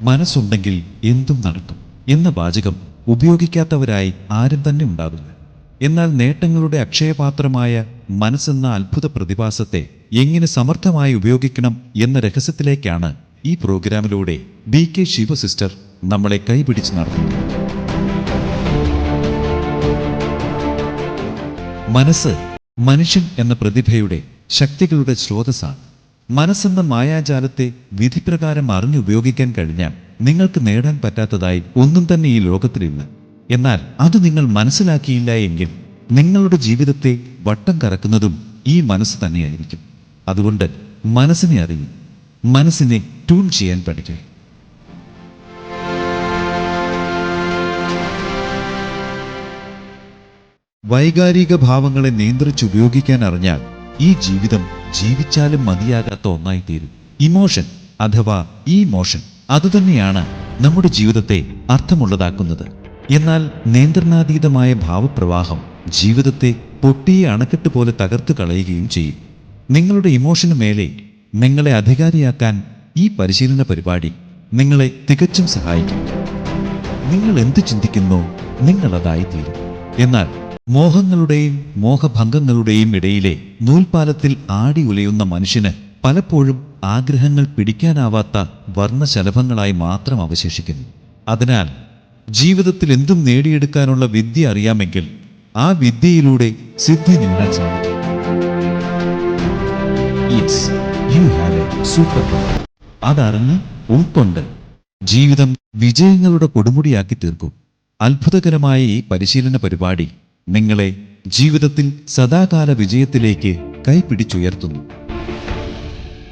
മനസ്സുണ്ടെങ്കിൽ എന്തും നടക്കും എന്ന വാചകം ഉപയോഗിക്കാത്തവരായി ആരും തന്നെ ഉണ്ടാവില്ല. എന്നാൽ നേട്ടങ്ങളുടെ അക്ഷയപാത്രമായ മനസ്സെന്ന അത്ഭുത പ്രതിഭാസത്തെ എങ്ങനെ സമർത്ഥമായി ഉപയോഗിക്കണം എന്ന രഹസ്യത്തിലേക്കാണ് ഈ പ്രോഗ്രാമിലൂടെ BK ശിവ സിസ്റ്റർ നമ്മളെ കൈപിടിച്ച് നടത്തുന്നത്. മനസ്സ് മനുഷ്യൻ എന്ന പ്രതിഭയുടെ ശക്തികളുടെ സ്രോതസ്സാണ്. മനസ്സെന്ന മായാജാലത്തെ വിധിപ്രകാരം അറിഞ്ഞുപയോഗിക്കാൻ കഴിഞ്ഞാൽ നിങ്ങൾക്ക് നേടാൻ പറ്റാത്തതായി ഒന്നും തന്നെ ഈ ലോകത്തിലില്ല. എന്നാൽ അത് നിങ്ങൾ മനസ്സിലാക്കിയില്ല എങ്കിൽ നിങ്ങളുടെ ജീവിതത്തെ വട്ടം കറക്കുന്നതും ഈ മനസ്സ് തന്നെയായിരിക്കും. അതുകൊണ്ട് മനസ്സിനെ അറിയും, മനസ്സിനെ ട്യൂൺ ചെയ്യാൻ പഠിക്കുക. വൈകാരിക ഭാവങ്ങളെ നിയന്ത്രിച്ചുപയോഗിക്കാൻ അറിഞ്ഞാൽ ഈ ജീവിതം ജീവിച്ചാലും മതിയാകാത്ത ഒന്നായി തീരും. ഇമോഷൻ അഥവാ ഈ മോഷൻ അതുതന്നെയാണ് നമ്മുടെ ജീവിതത്തെ അർത്ഥമുള്ളതാക്കുന്നത്. എന്നാൽ നിയന്ത്രണാതീതമായ ഭാവപ്രവാഹം ജീവിതത്തെ പൊട്ടിയ അണക്കെട്ട് പോലെ തകർത്ത് കളയുകയും ചെയ്യും. നിങ്ങളുടെ ഇമോഷന് മേലെ നിങ്ങളെ അധികാരിയാക്കാൻ ഈ പരിശീലന പരിപാടി നിങ്ങളെ തികച്ചും സഹായിക്കും. നിങ്ങൾ എന്ത് ചിന്തിക്കുന്നോ നിങ്ങളതായിത്തീരും. എന്നാൽ മോഹങ്ങളുടെയും മോഹഭംഗങ്ങളുടെയും ഇടയിലെ നൂൽപാലത്തിൽ ആടി ഉലയുന്ന മനുഷ്യന് പലപ്പോഴും ആഗ്രഹങ്ങൾ പിടിക്കാനാവാത്ത വർണ്ണശലഭങ്ങളായി മാത്രം അവശേഷിക്കുന്നു. അതിനാൽ ജീവിതത്തിൽ എന്തും നേടിയെടുക്കാനുള്ള വിദ്യ അറിയാമെങ്കിൽ ആ വിദ്യയിലൂടെ സിദ്ധി നേടാൻ സാധിക്കും. Yes, you have a super power. അതറിഞ്ഞ് ഉൾക്കൊണ്ട് ജീവിതം വിജയങ്ങളുടെ കൊടുമുടിയാക്കി തീർക്കും. അത്ഭുതകരമായ ഈ പരിശീലന പരിപാടി നിങ്ങളെ ജീവിതത്തിൽ സദാകാല വിജയത്തിലേക്ക് കൈപിടിച്ചുയർത്തുന്നു.